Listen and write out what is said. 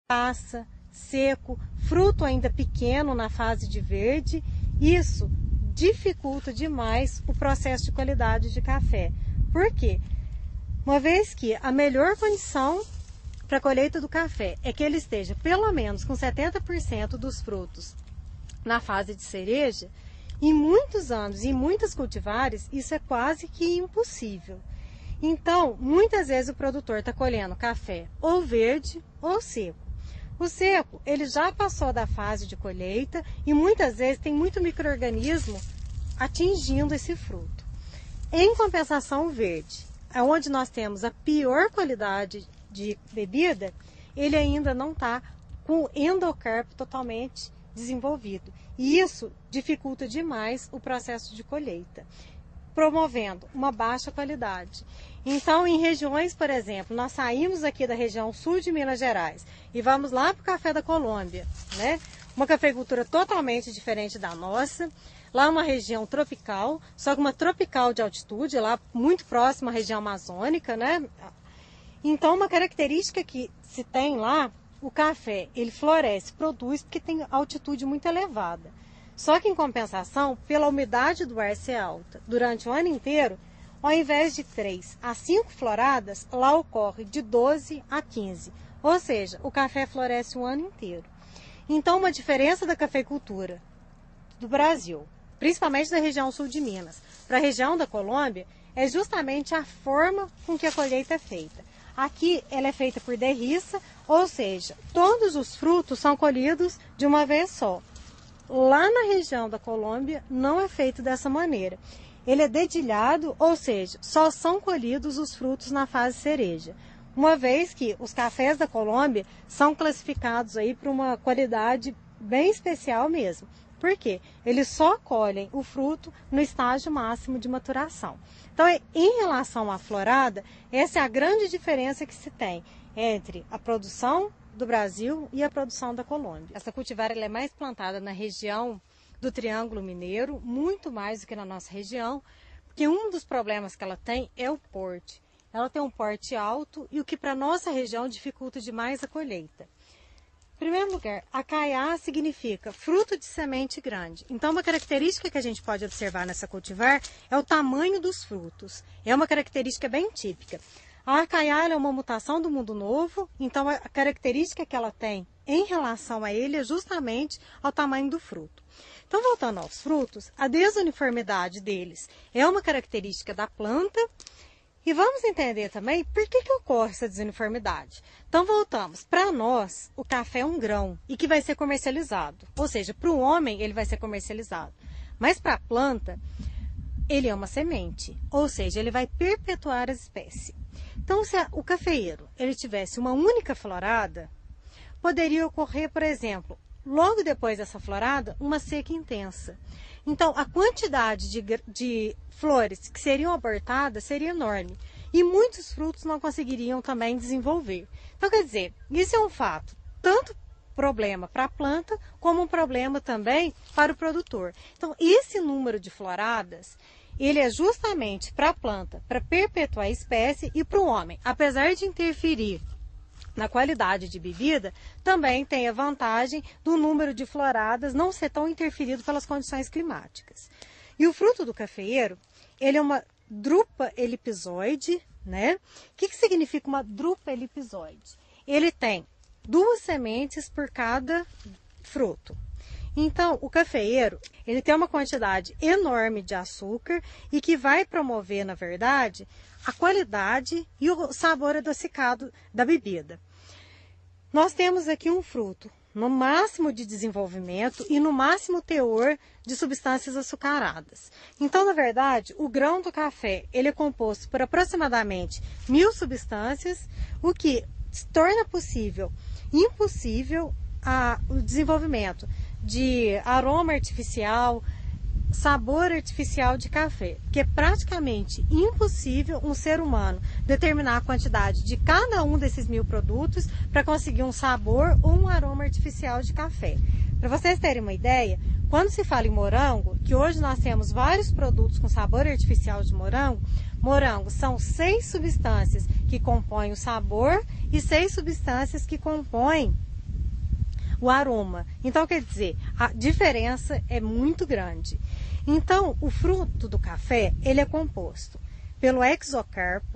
passa, seco, fruto ainda pequeno na fase de verde, isso dificulta demais o processo de qualidade de café. Por quê? Uma vez que a melhor condição para a colheita do café é que ele esteja pelo menos com 70% dos frutos na fase de cereja, em muitos anos, em muitas cultivares, isso é quase que impossível. Então, muitas vezes o produtor está colhendo café ou verde ou seco. O seco, ele já passou da fase de colheita e muitas vezes tem muito micro-organismo atingindo esse fruto. Em compensação, o verde, onde nós temos a pior qualidade de bebida, ele ainda não está com o endocarpo totalmente desenvolvido. E isso dificulta demais o processo de colheita, promovendo uma baixa qualidade. Então, em regiões, por exemplo, nós saímos aqui da região sul de Minas Gerais e vamos lá para o café da Colômbia, né? Uma cafeicultura totalmente diferente da nossa. Lá é uma região tropical, só que uma tropical de altitude, lá muito próxima à região amazônica, né? Então, uma característica que se tem lá, o café, ele floresce, produz, porque tem altitude muito elevada. Só que, em compensação, pela umidade do ar ser alta durante o ano inteiro, ao invés de 3 a 5 floradas, lá ocorre de 12 a 15. Ou seja, o café floresce o ano inteiro. Então, uma diferença da cafeicultura do Brasil, principalmente da região sul de Minas, para a região da Colômbia, é justamente a forma com que a colheita é feita. Aqui ela é feita por derriça, ou seja, todos os frutos são colhidos de uma vez só. Lá na região da Colômbia não é feito dessa maneira. Ele é dedilhado, ou seja, só são colhidos os frutos na fase cereja. Uma vez que os cafés da Colômbia são classificados aí para uma qualidade bem especial mesmo. Por quê? Eles só colhem o fruto no estágio máximo de maturação. Então, em relação à florada, essa é a grande diferença que se tem entre a produção do Brasil e a produção da Colômbia. Essa cultivar ela é mais plantada na região do Triângulo Mineiro, muito mais do que na nossa região, porque um dos problemas que ela tem é o porte. Ela tem um porte alto e o que para a nossa região dificulta demais a colheita. Em primeiro lugar, acaiá significa fruto de semente grande. Então, uma característica que a gente pode observar nessa cultivar é o tamanho dos frutos. É uma característica bem típica. A acaiá é uma mutação do mundo novo, então a característica que ela tem em relação a ele é justamente ao tamanho do fruto. Então, voltando aos frutos, a desuniformidade deles é uma característica da planta. E vamos entender também por que ocorre essa desuniformidade. Então, voltamos. Para nós, o café é um grão e que vai ser comercializado. Ou seja, para o homem, ele vai ser comercializado. Mas para a planta, ele é uma semente. Ou seja, ele vai perpetuar as espécies. Então, se o cafeeiro ele tivesse uma única florada, poderia ocorrer, por exemplo, logo depois dessa florada, uma seca intensa. Então, a quantidade de flores que seriam abortadas seria enorme. E muitos frutos não conseguiriam também desenvolver. Então, quer dizer, isso é um fato, tanto problema para a planta, como um problema também para o produtor. Então, esse número de floradas, ele é justamente para a planta, para perpetuar a espécie e para o homem. Apesar de interferir na qualidade de bebida, também tem a vantagem do número de floradas não ser tão interferido pelas condições climáticas. E o fruto do cafeeiro, ele é uma drupa elipsoide, né? O que significa uma drupa elipsoide? Ele tem 2 sementes por cada fruto. Então, o cafeeiro, ele tem uma quantidade enorme de açúcar e que vai promover, na verdade, a qualidade e o sabor adocicado da bebida. Nós temos aqui um fruto no máximo de desenvolvimento e no máximo teor de substâncias açucaradas. Então, na verdade, o grão do café ele é composto por aproximadamente 1000 substâncias, o que torna impossível o desenvolvimento de aroma artificial, sabor artificial de café, que é praticamente impossível um ser humano determinar a quantidade de cada um desses 1000 produtos para conseguir um sabor ou um aroma artificial de café. Para vocês terem uma ideia, quando se fala em morango, que hoje nós temos vários produtos com sabor artificial de morango são 6 substâncias que compõem o sabor e 6 substâncias que compõem o aroma. Então, quer dizer, a diferença é muito grande. Então, o fruto do café, ele é composto pelo exocarpo,